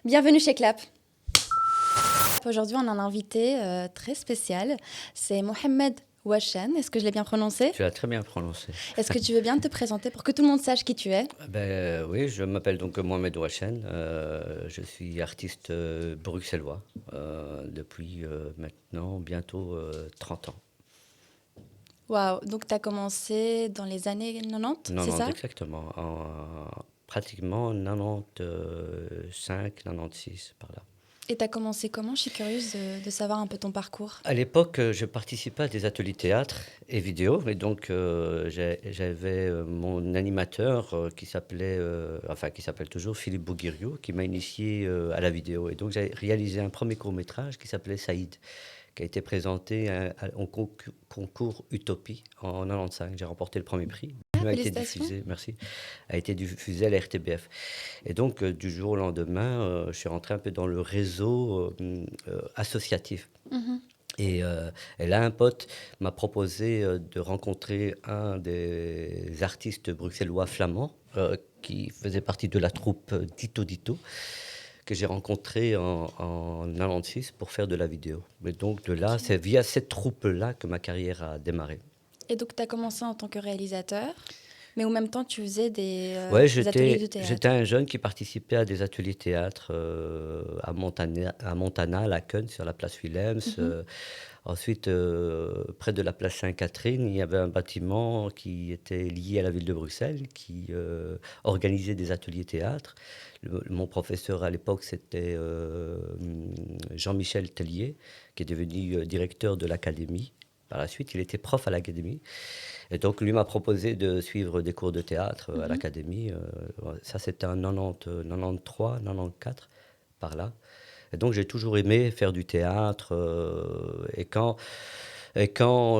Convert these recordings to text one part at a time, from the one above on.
Bienvenue chez Clap. Aujourd'hui, on a un invité très spécial. C'est Mohamed Ouachen. Est-ce que je l'ai bien prononcé? Tu l'as très bien prononcé. Est-ce que tu veux bien te présenter pour que tout le monde sache qui tu es? Oui, je m'appelle donc Mohamed Ouachen. Je suis artiste bruxellois depuis maintenant bientôt 30 ans. Waouh, donc tu as commencé dans les années 90, c'est 90 ça? exactement, pratiquement 95, 96 par là. Et tu as commencé comment? Je suis curieuse de savoir un peu ton parcours. À l'époque, je participais à des ateliers théâtre et vidéo, et donc j'avais mon animateur qui s'appelle toujours Philippe Bouguiriou, qui m'a initié à la vidéo. Et donc j'ai réalisé un premier court-métrage qui s'appelait Saïd, qui a été présenté au concours Utopie en 95. J'ai remporté le premier prix. Le Ah, film a été félicitations. diffusé, merci, a été diffusé à la RTBF. Et donc, du jour au lendemain, je suis rentré un peu dans le réseau associatif. Mhm. Et là, un pote m'a proposé de rencontrer un des artistes bruxellois flamands qui faisait partie de la troupe Dito Dito, que j'ai rencontré en 96 pour faire de la vidéo. Mais donc de là, c'est via cette troupe-là que ma carrière a démarré. Et donc tu as commencé en tant que réalisateur, mais en même temps tu faisais Ouais, des ateliers de j'étais théâtre. un jeune qui participait à des ateliers théâtre à Montana, à Laken, sur la place Willems. Mhm. Ensuite, près de la place Sainte-Catherine, il y avait un bâtiment qui était lié à la ville de Bruxelles, qui organisait des ateliers théâtre. Mon professeur à l'époque, c'était Jean-Michel Tellier, qui est devenu directeur de l'académie. Par la suite, il était prof à l'académie. Et donc, lui m'a proposé de suivre des cours de théâtre à Mhm. l'académie. Ça, c'était en 90, 93, 94, par là. Et donc, j'ai toujours aimé faire du théâtre. Et quand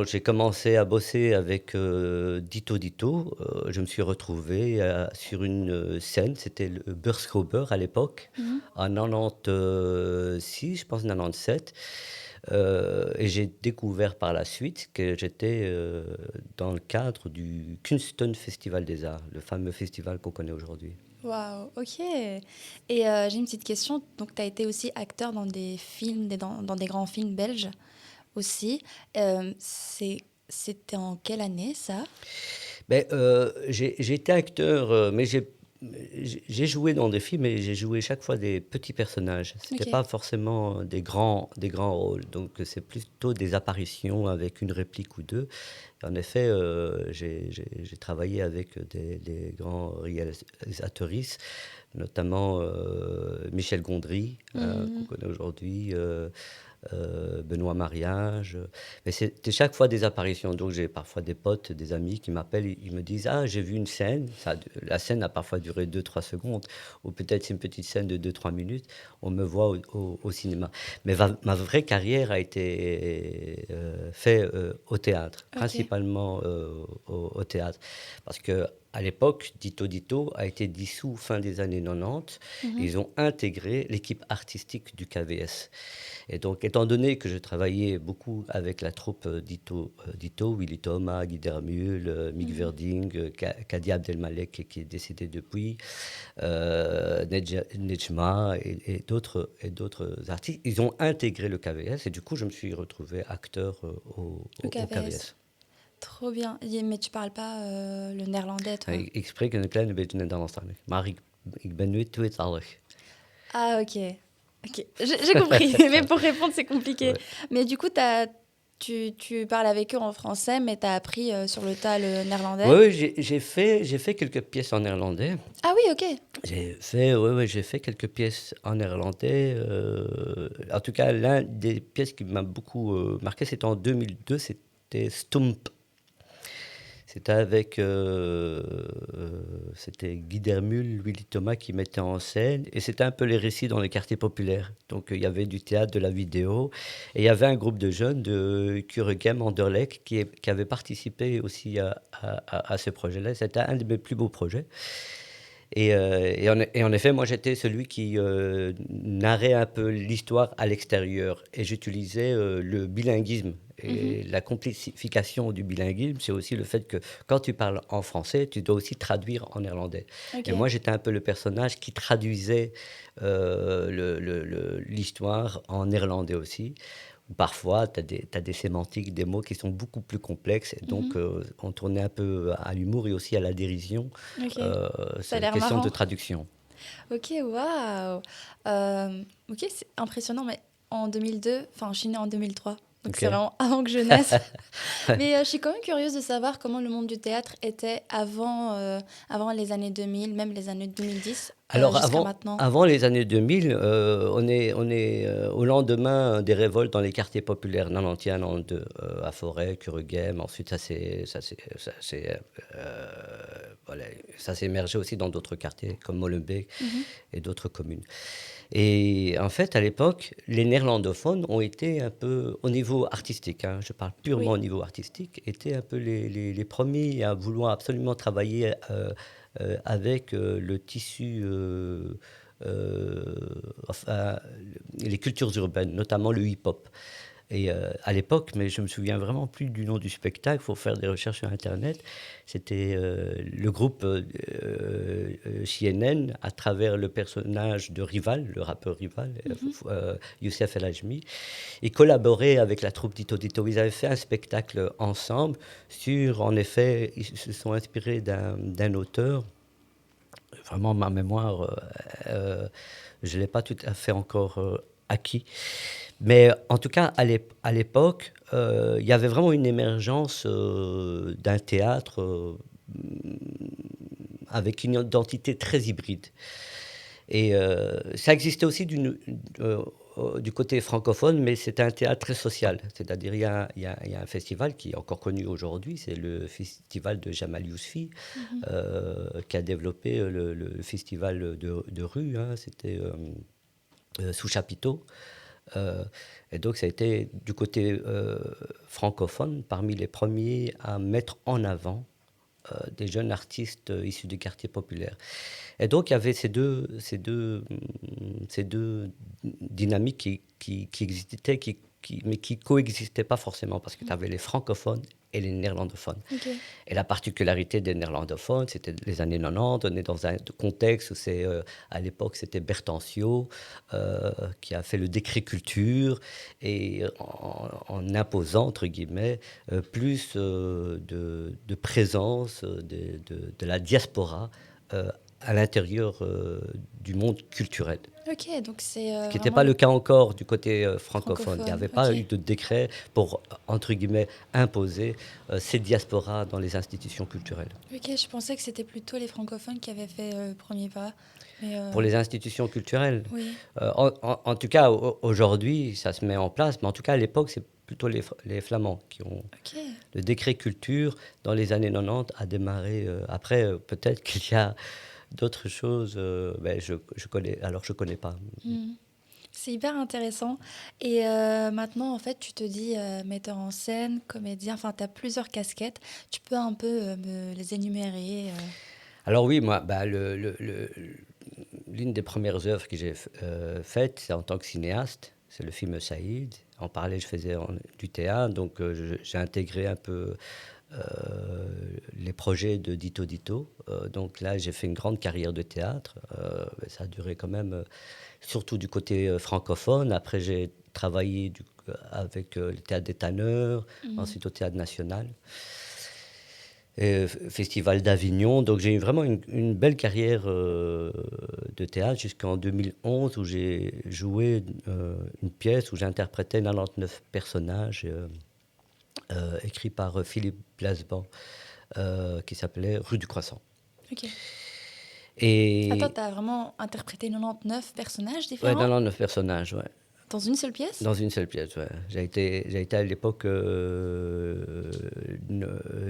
j'ai commencé à bosser avec Dito Dito, je me suis retrouvé sur une scène. C'était le Beurskober à l'époque, Mhm. en 96, je pense 97. Et j'ai découvert par la suite que j'étais dans le cadre du Kunston Festival des Arts, le fameux festival qu'on connaît aujourd'hui. Waouh, ok. Et j'ai une petite question. Donc, tu as été aussi acteur dans des films, dans des grands films belges aussi. C'était en quelle année ça? J'ai été acteur, mais j'ai joué dans des films, mais j'ai joué chaque fois des petits personnages. C'était Ok. pas forcément des grands rôles. Donc c'est plutôt des apparitions avec une réplique ou deux. En effet, j'ai travaillé avec des grands réalisateurs, notamment Michel Gondry, qu'on Mhm. connaît aujourd'hui, Benoît Mariage. Mais c'était chaque fois des apparitions. Donc j'ai parfois des potes, des amis qui m'appellent, ils me disent: Ah, j'ai vu une scène. La scène a parfois duré 2, 3 secondes, ou peut-être c'est une petite scène de 2, 3 minutes. On me voit au cinéma. Mais ma vraie carrière a été faite au théâtre, Ok. principalement au théâtre. Parce que à l'époque, Dito Dito a été dissous fin des années 90. Mhm. Ils ont intégré l'équipe artistique du KVS. Et donc, étant donné que je travaillais beaucoup avec la troupe Dito, Willy Thomas, Guy Dermule, Mick Mhm. Verding, Kadi Abdelmalek qui est décédé depuis, Nejma et d'autres artistes, ils ont intégré le KVS et du coup, je me suis retrouvé acteur Au au KVS. KVS. Trop bien. Mais tu parles pas le néerlandais, toi? Ik spreek een klein beetje Nederlandstalig, maar ik ben nu tweetalig. Ah, ok. Ok, j'ai compris. Mais pour répondre, c'est compliqué. Ouais. Mais du coup, tu parles avec eux en français, mais tu as appris sur le tas le néerlandais? Oui, oui, j'ai fait quelques pièces en néerlandais. Ah oui, ok. J'ai fait quelques pièces en néerlandais. En tout cas, l'un des pièces qui m'a beaucoup marqué, c'était en 2002, c'était Stump. C'était Guy Dermule, Willy Thomas qui mettaient en scène, et c'était un peu les récits dans les quartiers populaires. Donc il y avait du théâtre, de la vidéo, et il y avait un groupe de jeunes de Kuregem, Anderlecht, qui avait participé aussi à ce projet-là. C'était un de mes plus beaux projets. Et en effet, moi, j'étais celui qui narrait un peu l'histoire à l'extérieur. Et j'utilisais le bilinguisme Mhm. Et la complexification du bilinguisme, c'est aussi le fait que quand tu parles en français, tu dois aussi traduire en néerlandais. Et Ok. moi, j'étais un peu le personnage qui traduisait l'histoire en néerlandais aussi. Parfois, tu as des sémantiques, des mots qui sont beaucoup plus complexes. Et donc, Mhm. on tournait un peu à l'humour et aussi à la dérision. Ok. Euh, Ça a c'est l'air question de marrant. traduction. Ok, waouh. Ok, c'est impressionnant, mais en 2002, enfin, je suis née en 2003, donc c'est OK. vraiment avant que je naisse. Mais je suis quand même curieuse de savoir comment le monde du théâtre était avant les années 2000, même les années 2010, Alors jusqu'à maintenant. avant les années 2000, on est au lendemain des révoltes dans les quartiers populaires 91, 92, à Forêt, Kuruggem. Ensuite, voilà, ça s'est émergé aussi dans d'autres quartiers comme Molenbeek Mhm. et d'autres communes. Et en fait, à l'époque, les néerlandophones ont été un peu, au niveau artistique, hein, je parle purement Oui. au niveau artistique, étaient un peu les premiers à vouloir absolument travailler avec le tissu, enfin, les cultures urbaines, notamment le hip-hop. Et à l'époque, mais je me souviens vraiment plus du nom du spectacle, il faut faire des recherches sur Internet, c'était le groupe CNN, à travers le personnage de Rival, le rappeur Rival, Mhm. Youssef El Hajmi. Ils collaboraient avec la troupe Dito Dito. Ils avaient fait un spectacle ensemble sur, en effet, ils se sont inspirés d'un auteur. Vraiment, ma mémoire, je ne l'ai pas tout à fait encore acquis. Mais en tout cas, à l'époque, il y avait vraiment une émergence d'un théâtre avec une identité très hybride. Et ça existait aussi du côté francophone, mais c'était un théâtre très social. C'est-à-dire, il y a un festival qui est encore connu aujourd'hui, c'est le festival de Jamal Yousfi, Mhm. qui a développé le festival de rue, hein, c'était sous chapiteau. Euh, et donc, ça a été du côté francophone parmi les premiers à mettre en avant des jeunes artistes issus des quartiers populaires. Et donc, il y avait ces deux dynamiques qui existaient, mais qui coexistaient pas forcément, parce que tu avais les francophones et les néerlandophones. Ok. Et la particularité des néerlandophones, c'était les années 90, on est dans un contexte où à l'époque, c'était Berthanciot qui a fait le décret culture, et en imposant, entre guillemets, plus de présence de la diaspora euh, à l'intérieur du monde culturel. Ok, donc c'est Ce qui n'était vraiment pas le le cas encore du côté francophone. Il n'y francophone. avait Ok. pas eu de décret pour, entre guillemets, imposer ces diasporas dans les institutions culturelles. Ok, je pensais que c'était plutôt les francophones qui avaient fait le premier pas. Mais Pour les institutions culturelles, oui. en tout cas, aujourd'hui, ça se met en place, mais en tout cas, à l'époque, c'est plutôt les Flamands qui ont. Ok. Le décret culture, dans les années 90, a démarré. Après, peut-être qu'il y a d'autres choses, ben, je connais, alors je connais pas. Hmm. C'est hyper intéressant. Et maintenant, en fait, tu te dis metteur en scène, comédien, enfin, tu as plusieurs casquettes. Tu peux un peu me les énumérer. Alors oui, moi, bah, l'une des premières œuvres que j'ai faites, c'est en tant que cinéaste, c'est le film Saïd. En parallèle, je faisais du théâtre, donc j'ai intégré un peu les projets de Dito Dito. Donc là, j'ai fait une grande carrière de théâtre. Ça a duré quand même, surtout du côté francophone. Après, j'ai travaillé avec le théâtre des Tanneurs, Mhm. ensuite au théâtre national. Festival d'Avignon. Donc j'ai eu vraiment une belle carrière de théâtre jusqu'en 2011 où j'ai joué une pièce où j'interprétais 99 personnages écrits par Philippe Blasban qui s'appelait Rue du Croissant. Ok. Attends, Et tu as vraiment interprété 99 personnages ouais, différents 99 personnages, ouais. dans une seule pièce? Dans une seule pièce, ouais. J'ai été à l'époque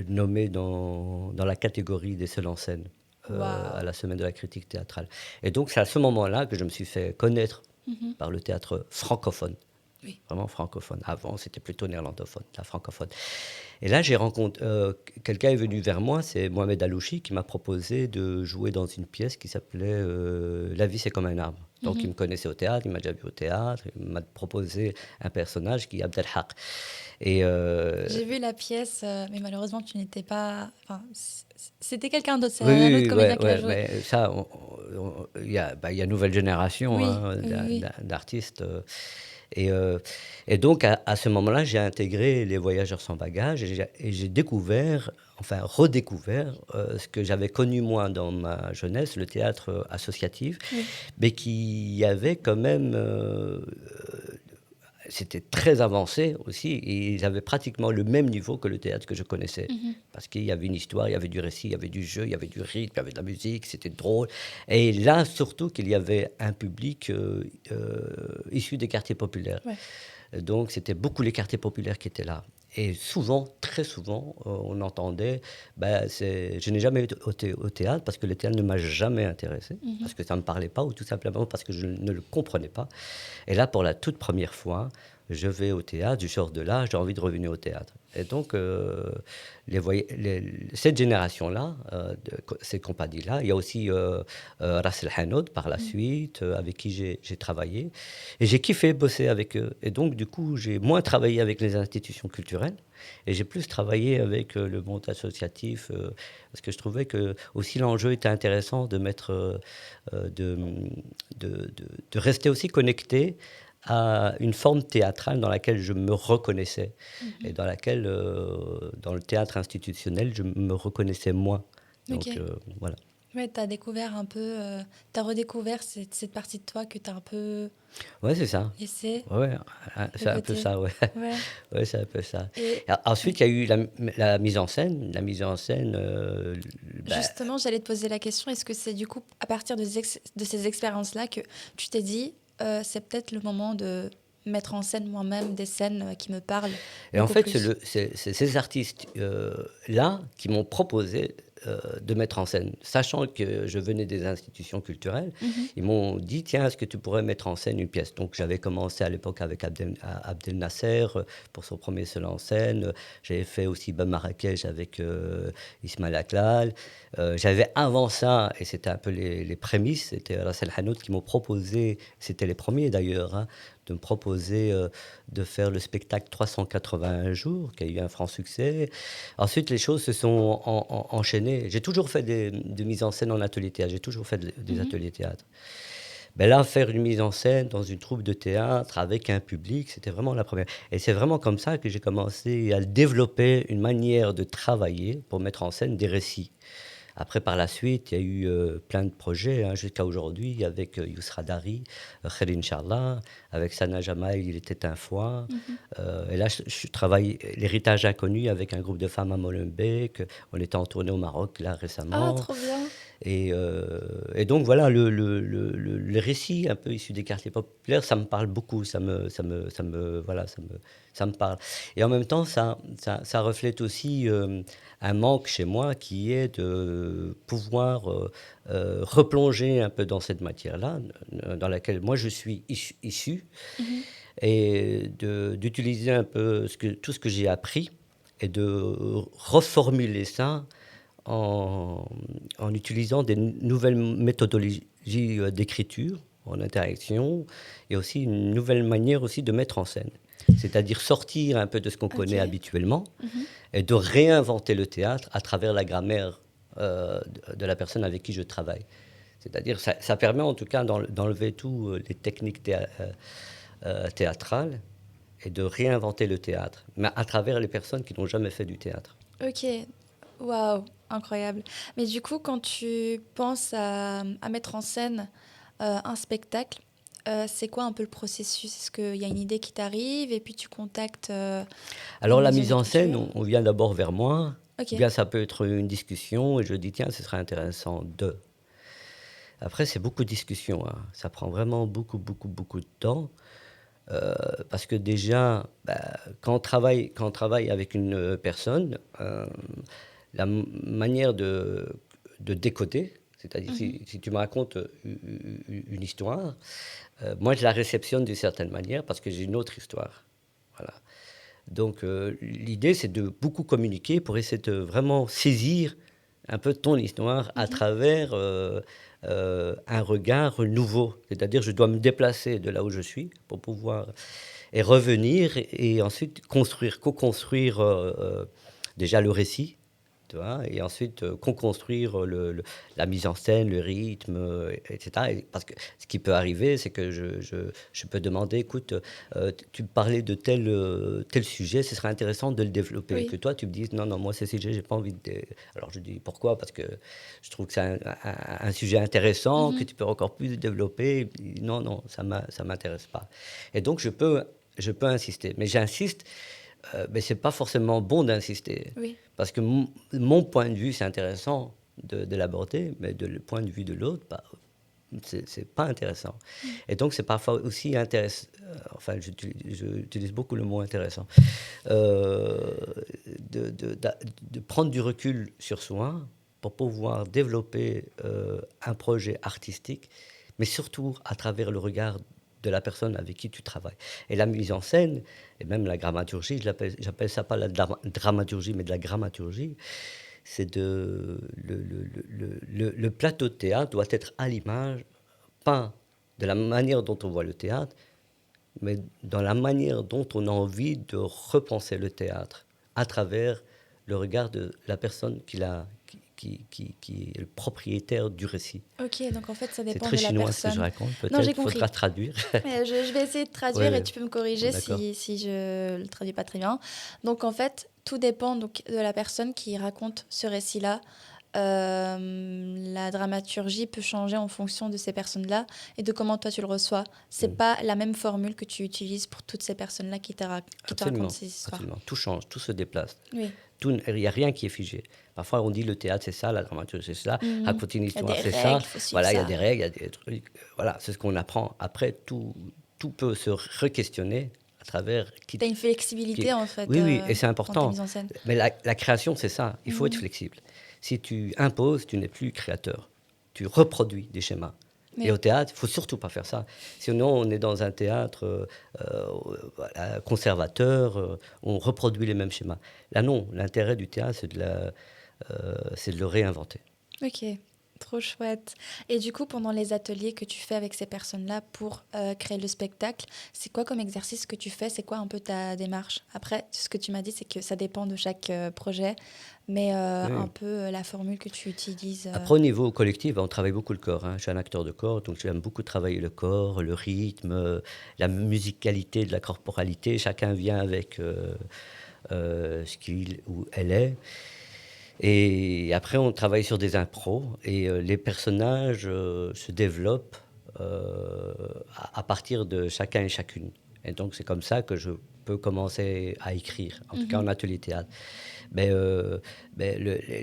nommé dans la catégorie des seuls en scène à Waouh. la Semaine de la critique théâtrale. Et donc, c'est à ce moment-là que je me suis fait connaître Mhm. par le théâtre francophone. Oui. Vraiment francophone. Avant, c'était plutôt néerlandophone, la francophone. Et là, j'ai rencontré. Quelqu'un est venu vers moi, c'est Mohamed Alouchi, qui m'a proposé de jouer dans une pièce qui s'appelait La vie, c'est comme un arbre. Donc, il Mhm. me connaissait au théâtre, il m'a déjà vu au théâtre, il m'a proposé un personnage qui est Abdelhak. Et J'ai vu la pièce, mais malheureusement, tu n'étais pas. Enfin, c'était quelqu'un d'autre, c'est oui, un autre oui, comédien ouais, qui l'a ouais, joué. mais ça, il y a une nouvelle génération Oui, hein, oui, oui. d'artistes. Et, euh, et donc, à ce moment-là, j'ai intégré les Voyageurs sans bagages et j'ai découvert, enfin redécouvert, ce que j'avais connu moi dans ma jeunesse, le théâtre associatif, Oui. mais qui avait quand même c'était très avancé aussi, et ils avaient pratiquement le même niveau que le théâtre que je connaissais. Mhm. Parce qu'il y avait une histoire, il y avait du récit, il y avait du jeu, il y avait du rythme, il y avait de la musique, c'était drôle. Et là, surtout qu'il y avait un public issu des quartiers populaires. Ouais. Donc, c'était beaucoup les quartiers populaires qui étaient là. Et souvent, très souvent, on entendait, je n'ai jamais été au théâtre parce que le théâtre ne m'a jamais intéressé, Mhm. parce que ça ne me parlait pas, ou tout simplement parce que je ne le comprenais pas. Et là, pour la toute première fois, je vais au théâtre, je sors de là, j'ai envie de revenir au théâtre. Et donc, cette génération-là, ces compagnies-là, il y a aussi Ras El Hanout par la Mhm. suite, avec qui j'ai travaillé. Et j'ai kiffé bosser avec eux. Et donc, du coup, j'ai moins travaillé avec les institutions culturelles et j'ai plus travaillé avec le monde associatif, parce que je trouvais que aussi l'enjeu était intéressant de mettre, euh, de, de rester aussi connecté à une forme théâtrale dans laquelle je me reconnaissais et Mhm. dans laquelle, dans le théâtre institutionnel, je me reconnaissais moins. Donc, Ok. voilà. Ouais, t'as découvert un peu, t'as redécouvert cette partie de toi que t'as un peu Ouais, c'est ça. laissée Ouais, de c'est un peu côté. ça, ouais. Ouais. Ouais, c'est un peu ça. Et Et oui. ensuite, il y a eu la mise en scène. La mise en scène, ben, Justement, j'allais te poser la question, est-ce que c'est du coup à partir de ces expériences-là que tu t'es dit, c'est peut-être le moment de mettre en scène moi-même des scènes qui me parlent et en beaucoup fait, plus? c'est ces artistes-là qui m'ont proposé de mettre en scène. Sachant que je venais des institutions culturelles, Mhm. ils m'ont dit, tiens, est-ce que tu pourrais mettre en scène une pièce? Donc j'avais commencé à l'époque avec Abdel Nasser pour son premier seul en scène. J'avais fait aussi Marrakech avec Ismaël Aklal. J'avais avant ça, et c'était un peu les prémices, c'était Ras El Hanout qui m'ont proposé, c'était les premiers d'ailleurs, hein, de me proposer de faire le spectacle 381 jours, qui a eu un franc succès. Ensuite, les choses se sont enchaînées. J'ai toujours fait des mises en scène en atelier théâtre, j'ai toujours fait des Mhm. ateliers théâtre. Ben là, faire une mise en scène dans une troupe de théâtre avec un public, c'était vraiment la première. Et c'est vraiment comme ça que j'ai commencé à développer une manière de travailler pour mettre en scène des récits. Après, par la suite, il y a eu plein de projets, hein, jusqu'à aujourd'hui, avec Yousra Dari, Khair Inch'Allah, avec Sana Jamaï, Il était un fois. Mhm. Et là, je travaille l'héritage inconnu avec un groupe de femmes à Molenbeek. On était en tournée au Maroc, là, Ah, récemment. trop bien. Et donc voilà, le récit un peu issu des quartiers populaires, ça me parle beaucoup, voilà, ça me parle. Et en même temps, ça reflète aussi un manque chez moi qui est de pouvoir replonger un peu dans cette matière-là, dans laquelle moi je suis issu, Mhm. et d'utiliser un peu tout ce que j'ai appris et de reformuler ça en, en utilisant des nouvelles méthodologies d'écriture, en interaction, et aussi une nouvelle manière aussi de mettre en scène. C'est-à-dire sortir un peu de ce qu'on connaît Ok. habituellement Mhm. et de réinventer le théâtre à travers la grammaire de la personne avec qui je travaille. C'est-à-dire ça permet en tout cas d'enlever tous les techniques théâtrales et de réinventer le théâtre, mais à travers les personnes qui n'ont jamais fait du théâtre. Ok. Waouh, incroyable. Mais du coup, quand tu penses à mettre en scène un spectacle, c'est quoi un peu le processus? Est-ce qu'il y a une idée qui t'arrive et puis tu contactes Alors une la maison mise en scène, d'écriture? on vient d'abord vers moi, ou Ok. bien ça peut être une discussion, et je dis tiens, ce serait intéressant de. Après, c'est beaucoup de discussions, hein. Ça prend vraiment beaucoup, beaucoup, beaucoup de temps, parce que déjà, quand on travaille avec une personne, manière de décoder, c'est-à-dire Mhm. si tu me racontes une histoire, moi je la réceptionne d'une certaine manière parce que j'ai une autre histoire. Voilà. Donc l'idée, c'est de beaucoup communiquer pour essayer de vraiment saisir un peu ton histoire à Mhm. travers un regard nouveau. C'est-à-dire, je dois me déplacer de là où je suis pour pouvoir et revenir et ensuite construire, co-construire déjà le récit, tu vois, et ensuite co-construire la mise en scène, le rythme, etc. Parce que ce qui peut arriver, c'est que je peux demander, écoute, tu me parlais de tel sujet, ce serait intéressant de le développer. Et Oui. que toi, tu me dises, non, non, moi, ce sujet, j'ai pas envie de... Alors, je dis, pourquoi? Parce que je trouve que c'est un sujet intéressant, que Mhm. tu peux encore plus développer. Et puis, non, non, ça m'intéresse pas. Et donc, je peux insister. Mais j'insiste, mais c'est pas forcément bon d'insister. Oui. Parce que mon point de vue, c'est intéressant de l'aborder, mais le point de vue de l'autre, bah, c'est pas intéressant. Mm. Et donc, c'est parfois aussi intéressant. Enfin, j'utilise beaucoup le mot intéressant. euh, de prendre du recul sur soi pour pouvoir développer un projet artistique, mais surtout à travers le regard de la personne avec qui tu travailles. Et la mise en scène, et même la grammaturgie, j'appelle ça pas la dramaturgie, mais de la grammaturgie, c'est le plateau de théâtre doit être à l'image, pas de la manière dont on voit le théâtre, mais dans la manière dont on a envie de repenser le théâtre, à travers le regard de la personne qui est le propriétaire du récit. Ok, donc en fait, ça C'est dépend très de la chinois ce que je personne. raconte, Non, j'ai peut-être, compris. faudra traduire. Je vais essayer de Oui, traduire et oui, tu peux me corriger d'accord. si je le traduis pas très bien. Donc en fait, tout dépend donc, de la personne qui raconte ce récit-là. La dramaturgie peut changer en fonction de ces personnes-là et de comment toi tu le reçois. C'est Mm. pas la même formule que tu utilises pour toutes ces personnes-là qui te racontent Absolument, ces histoires. absolument. Tout change, tout se déplace. Oui. Il n'y a rien qui est figé. Parfois, on dit le théâtre, c'est ça, la dramaturgie, c'est ça, Mhm. raconter une Il y a histoire, des c'est règles, ça. il faut suivre Voilà, il y a ça. des règles, il y a des trucs. Voilà, c'est ce qu'on apprend. Après, tout peut se re-questionner à travers Tu as une flexibilité en fait Oui, oui, et c'est dans ta important. mise en scène. Mais la création, c'est ça. Il faut être Mhm. flexible. Si tu imposes, tu n'es plus créateur. Tu reproduis des schémas. Et au Oui. théâtre, il ne faut surtout pas faire ça. Sinon, on est dans un théâtre voilà, conservateur, on reproduit les mêmes schémas. Là, non. L'intérêt du théâtre, c'est de le réinventer. Ok, trop chouette. Et du coup, pendant les ateliers que tu fais avec ces personnes-là pour créer le spectacle, c'est quoi comme exercice que tu fais? C'est quoi un peu ta démarche? Après, ce que tu m'as dit, c'est que ça dépend de chaque projet, mais un Oui. peu la formule que tu utilises. Après, au niveau collectif, on travaille beaucoup le corps, hein. Je suis un acteur de corps, donc j'aime beaucoup travailler le corps, le rythme, la musicalité de la corporalité. Chacun vient avec ce qu'il ou elle est. Et après, on travaille sur des impros et les personnages se développent à partir de chacun et chacune. Et donc, c'est comme ça que je peux commencer à écrire, en tout cas en Mhm. atelier théâtre. Mais,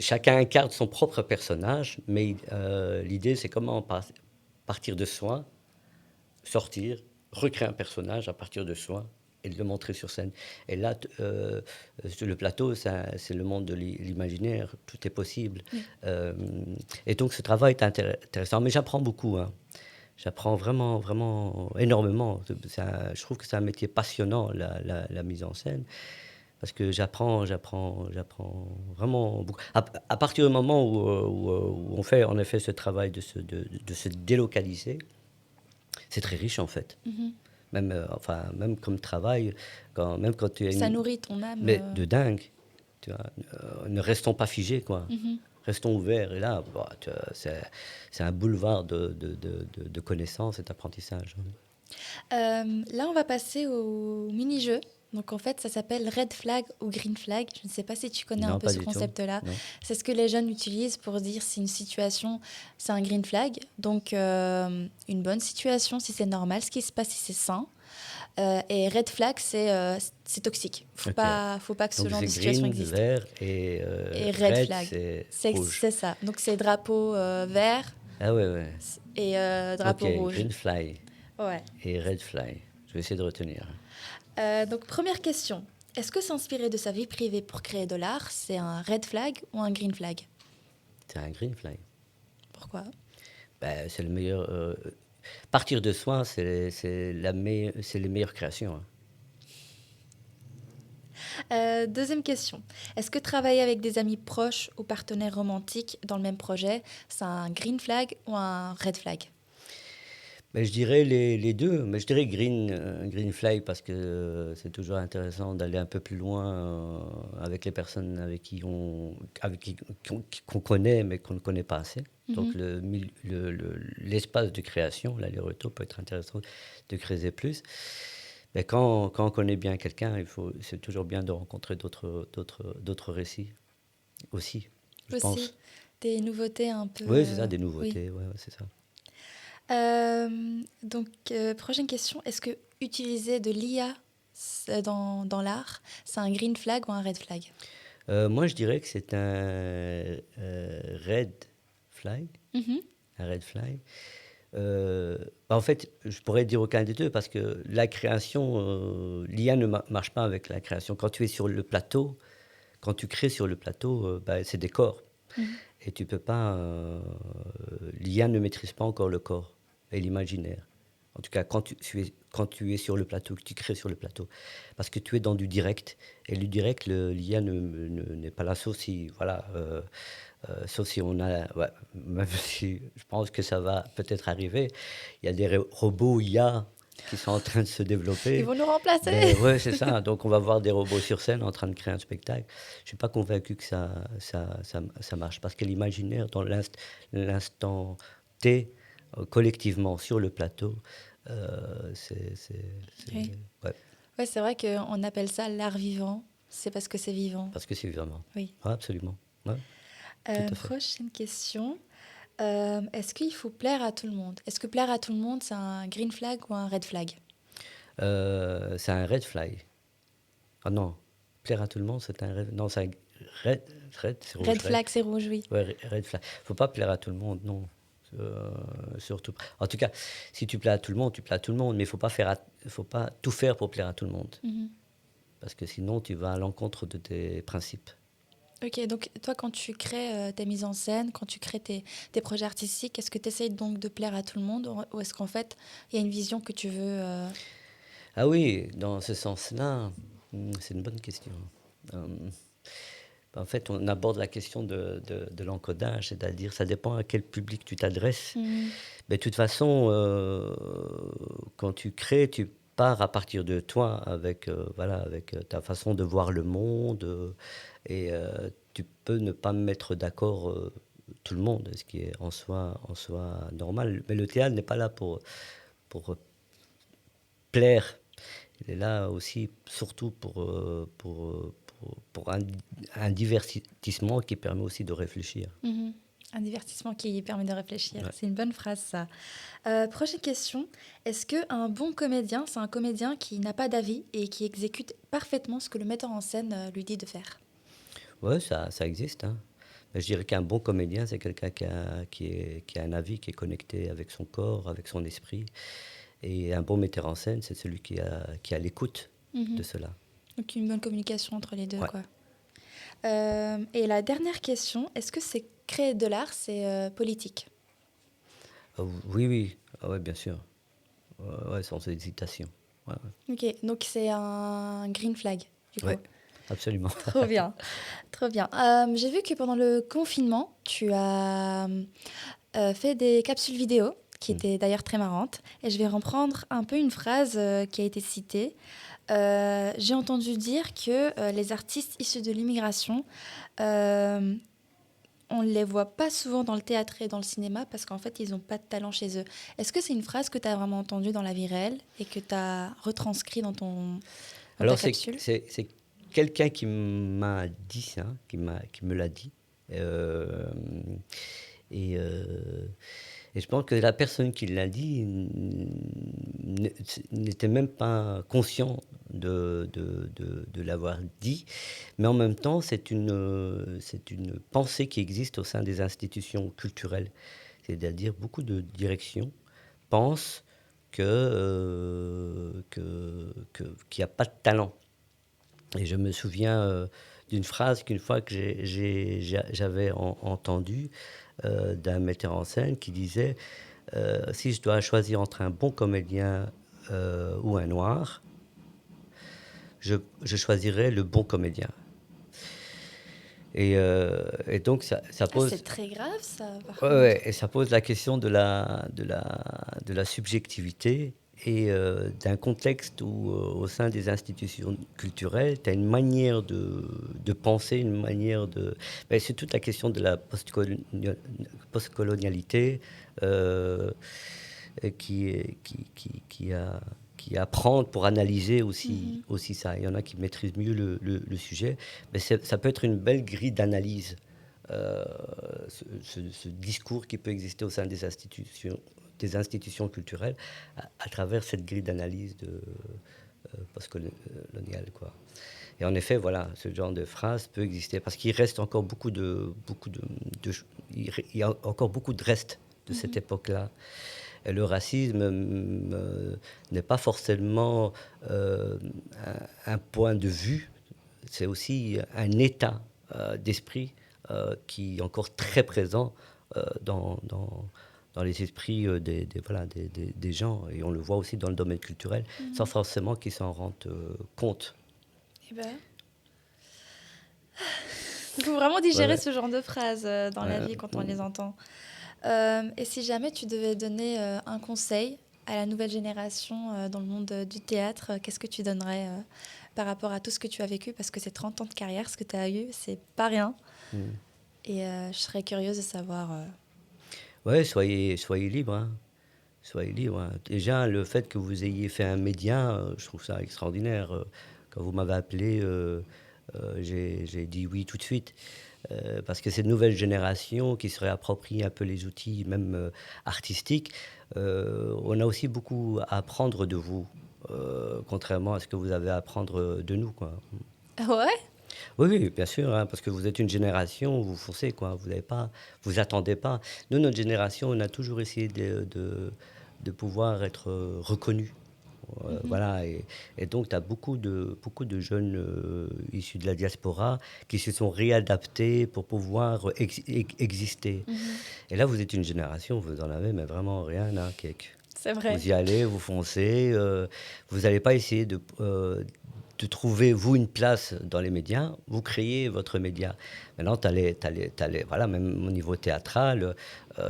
chacun incarne son propre personnage, mais l'idée, c'est comment partir de soi, sortir, recréer un personnage à partir de soi et de le montrer sur scène. Et là, sur le plateau, c'est le monde de l'imaginaire, tout est possible. Oui. Euh, et donc, ce travail est intéressant. Mais j'apprends beaucoup, hein. J'apprends vraiment, vraiment énormément. Je trouve que c'est un métier passionnant, la mise en scène, parce que j'apprends vraiment beaucoup. À partir du moment où on fait en effet ce travail de se délocaliser, c'est très riche en fait. Mhm. Même, enfin, même comme travail, même quand tu as Ça une... nourrit ton âme. Mais de dingue, tu vois. Ne restons pas figés, quoi. Mhm. Restons ouverts. Et là, bah, c'est un boulevard de connaissances et d'apprentissage. Là, on va passer au mini-jeu. Donc, en fait, ça s'appelle Red Flag ou Green Flag. Je ne sais pas si tu connais un Non, peu pas ce du tout. concept-là. Non. C'est ce que les jeunes utilisent pour dire si une situation, c'est un green flag. Donc, une bonne situation, si c'est normal, ce qui se passe, si c'est sain. Et Red Flag, c'est toxique. Ok. Faut pas que ce Donc genre c'est de situation green, existe. vert et Et Red red, Flag, c'est rouge. c'est ça. Donc, c'est drapeau vert Ah ouais, ouais. et Ok, drapeau rouge. green fly Ouais. et red fly. Je vais essayer de retenir. Donc, première question. Est-ce que s'inspirer de sa vie privée pour créer de l'art, c'est un red flag ou un green flag? C'est un green fly. Pourquoi? Ben, c'est le meilleur. Partir de soi, c'est les meilleures créations, hein. Deuxième question. Est-ce que travailler avec des amis proches ou partenaires romantiques dans le même projet, c'est un green flag ou un red flag? Mais je dirais les 2, mais je dirais green flag parce que, c'est toujours intéressant d'aller un peu plus loin, avec les personnes avec qui qu'on connaît, mais qu'on ne connaît pas assez. Donc Mhm. l'espace de création, l'aller-retour peut être intéressant de creuser plus. Mais quand on connaît bien quelqu'un, c'est toujours bien de rencontrer d'autres récits aussi, je Aussi, pense. des nouveautés un peu... Oui, c'est ça, des oui. nouveautés, ouais, ouais, c'est ça. Prochaine question. Est-ce que utiliser de l'IA dans l'art, c'est un green flag ou un red flag? Moi, je dirais que c'est red flag, Mhm. un red flag. En fait, je pourrais dire aucun des deux parce que la création, l'IA ne marche pas avec la création. Quand tu es sur le plateau, quand tu crées sur le plateau, bah, c'est des corps. Mhm. Et tu peux pas. L'IA ne maîtrise pas encore le corps et l'imaginaire. En tout cas, quand tu es sur le plateau, que tu crées sur le plateau. Parce que tu es dans du direct. Et le direct, l'IA n'est pas là, sauf si on a. Ouais, même si je pense que ça va peut-être arriver. Il y a des robots IA qui sont en train de se Ils développer. vont nous remplacer. Ben ouais, c'est ça. Donc on va voir des robots sur scène en train de créer un spectacle. Je suis pas convaincu que ça marche parce que l'imaginaire dans l'instant T, collectivement sur le plateau, c'est Oui. ouais, Ouais, c'est vrai qu'on appelle ça l'art vivant. C'est parce que c'est vivant. parce que c'est vraiment. Oui. Ouais, absolument. Ouais, tout à fait. Prochaine question. Est-ce qu'il faut plaire à tout le monde? Est-ce que plaire à tout le monde, c'est un green flag ou un red flag? C'est un red flag. Ah non, plaire à tout le monde, c'est un red. Non, c'est un red, c'est rouge, Red flag, c'est rouge, oui. Ouais, red flag. Faut pas plaire à tout le monde, non. Surtout. En tout cas, si tu plais à tout le monde, tu plais à tout le monde, mais faut pas tout faire pour plaire à tout le monde, Mhm. parce que sinon tu vas à l'encontre de tes principes. Ok, donc toi, quand tu crées tes mises en scène, quand tu crées tes projets artistiques, est-ce que tu essayes donc de plaire à tout le monde ou est-ce qu'en fait, il y a une vision que tu veux Ah oui, dans ce sens-là, c'est une bonne question. Euh, En fait, on aborde la question de l'encodage, c'est-à-dire ça dépend à quel public tu t'adresses. Mhm. Mais de toute façon, quand tu crées, tu pars à partir de toi avec ta façon de voir le monde, tu peux ne pas mettre d'accord tout le monde, ce qui est en soi normal. Mais le théâtre n'est pas là pour plaire. Il est là aussi surtout pour un divertissement qui permet aussi de réfléchir. Mhm. Un divertissement qui permet de réfléchir. Ouais. C'est une bonne phrase, ça. Prochaine question. Est-ce qu'un bon comédien, c'est un comédien qui n'a pas d'avis et qui exécute parfaitement ce que le metteur en scène lui dit de faire? Ouais, ça existe, hein. Mais je dirais qu'un bon comédien, c'est quelqu'un qui a un avis, qui est connecté avec son corps, avec son esprit. Et un bon metteur en scène, c'est celui qui a l'écoute de Mhm. cela. Donc une bonne communication entre les deux, Ouais. quoi. Et la dernière question, est-ce que c'est créer de l'art, c'est politique? Oui, oui, ah ouais, bien sûr. Ouais, sans hésitation. Ouais, Ok, donc c'est un green flag, du ouais. coup. Ouais, absolument. Trop bien, trop bien. J'ai vu que pendant le confinement, tu as fait des capsules vidéo qui Mm. étaient d'ailleurs très marrantes. Et je vais reprendre un peu une phrase qui a été citée. J'ai entendu dire que les artistes issus de l'immigration, euh, on ne les voit pas souvent dans le théâtre et dans le cinéma parce qu'en fait, ils n'ont pas de talent chez eux. Est-ce que c'est une phrase que tu as vraiment entendue dans la vie réelle et que tu as retranscrit dans ta Alors, capsule? c'est quelqu'un qui m'a dit ça, qui me l'a dit. Euh, et, euh, et je pense que la personne qui l'a dit n'était même pas conscient de l'avoir dit. Mais en même temps, c'est une pensée qui existe au sein des institutions culturelles. C'est-à-dire beaucoup de directions pensent qu'il n'y a pas de talent. Et je me souviens d'une phrase qu'une fois que j'avais entendue d'un metteur en scène qui disait si je dois choisir entre un bon comédien ou un noir, je choisirais le bon comédien. Et donc, ça Ah, c'est pose, très grave, ça, par ouais, contre. ouais, et ça pose la question de la subjectivité et d'un contexte où, au sein des institutions culturelles, tu as une manière de penser, une manière de... Ben, c'est toute la question de la postcolonialité euh, qui apprendre pour analyser Mhm. aussi ça. Il y en a qui maîtrisent mieux le sujet, mais ça peut être une belle grille d'analyse, euh, ce discours qui peut exister au sein des institutions culturelles à travers cette grille d'analyse postcoloniale, quoi. Et en effet, voilà, ce genre de phrase peut exister parce qu'il reste encore il y a encore beaucoup de restes de cette Mhm. époque-là. Et le racisme n'est pas forcément un point de vue, c'est aussi un état d'esprit qui est encore très présent euh, dans, dans, dans les esprits voilà, des gens. Et on le voit aussi dans le domaine culturel, sans Mhm. forcément qu'ils s'en rendent compte. Eh ben, il faut vraiment Ouais, digérer ouais. ce genre de phrases dans la Euh, vie quand on les entend. Et si jamais tu devais donner un conseil à la nouvelle génération dans le monde du théâtre, qu'est-ce que tu donnerais par rapport à tout ce que tu as vécu? Parce que c'est 30 ans de carrière, ce que tu as eu, c'est pas rien. mm. Et je serais curieuse de savoir. Ouais, soyez libre, hein. Soyez libre, hein. Déjà, le fait que vous ayez fait un média, je trouve ça extraordinaire. Quand vous m'avez appelé, j'ai dit oui tout de suite. Parce que cette nouvelle génération qui se réapproprie un peu les outils, même artistiques, on a aussi beaucoup à apprendre de vous, contrairement à ce que vous avez à apprendre de nous, quoi. Ouais. Oui, oui, bien sûr, hein, parce que vous êtes une génération, vous foncez, quoi. Vous n'avez pas, vous attendez pas. Nous, notre génération, on a toujours essayé de pouvoir être reconnu. Mhm. Voilà, et donc tu as beaucoup de jeunes issus de la diaspora qui se sont réadaptés pour pouvoir exister. Mhm. Et là, vous êtes une génération, vous en avez, mais vraiment rien à cake. C'est vrai. Vous y allez, vous foncez, vous n'allez pas essayer de trouver, vous, une place dans les médias, vous créez votre média. Maintenant, voilà, même au niveau théâtral,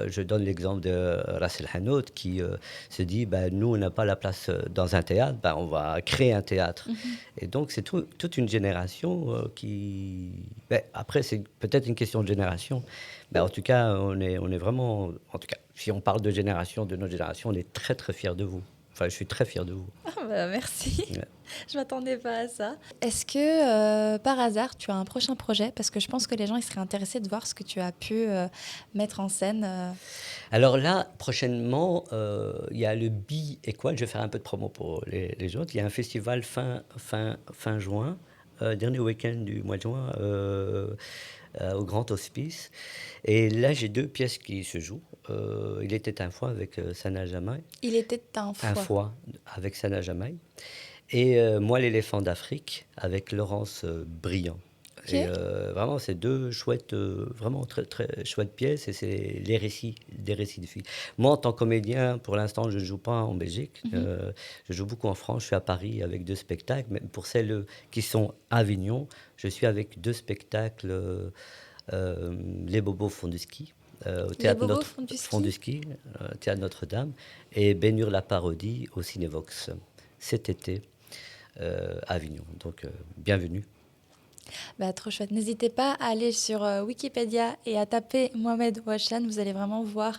je donne l'exemple de Ras El Hanout qui se dit, ben, nous, on n'a pas la place dans un théâtre, ben, on va créer un théâtre. Mhm. Et donc, c'est toute une génération qui... Ben, après, c'est peut-être une question de génération, mais en tout cas, on est vraiment... En tout cas, si on parle de génération, de notre génération, on est très, très fiers de vous. Enfin, je suis très fier de vous. Ah bah, merci. Ouais. Je m'attendais pas à ça. Est-ce que par hasard tu as un prochain projet? Parce que je pense que les gens ils seraient intéressés de voir ce que tu as pu mettre en scène. Alors là, prochainement, il y a le Bi-Équal. Je vais faire un peu de promo pour les autres. Il y a un festival fin juin, dernier week-end du mois de juin, au Grand Hospice. Et là, j'ai deux pièces qui se jouent. Il était un fois avec Sana Jamaï. Il était un Un foie. fois avec Sana Jamaï. Et Moi, l'éléphant d'Afrique avec Laurence Briand. Ok. Et vraiment, c'est deux chouettes, vraiment très, très chouettes pièces. Et c'est des récits de filles. Moi, en tant que comédien, pour l'instant, je ne joue pas en Belgique. Mhm. Je joue beaucoup en France. Je suis à Paris avec deux spectacles. Mais pour celles qui sont à Avignon, je suis avec deux spectacles. Les Bobos font du ski. Au Les théâtre bobos font du font du ski. ski, théâtre Notre-Dame, et Bénure la parodie au Cinévox cet été à Avignon. Donc, bienvenue. Bah, trop chouette. N'hésitez pas à aller sur Wikipédia et à taper Mohamed Ouachane. Vous allez vraiment voir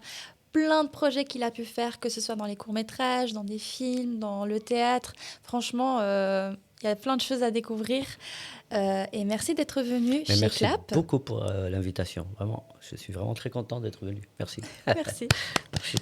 plein de projets qu'il a pu faire, que ce soit dans les courts-métrages, dans des films, dans le théâtre. Franchement, il y a plein de choses à découvrir. Et merci d'être venu Mais chez merci Clap. beaucoup pour l'invitation. Vraiment, je suis vraiment très content d'être venu. Merci. Merci. Merci.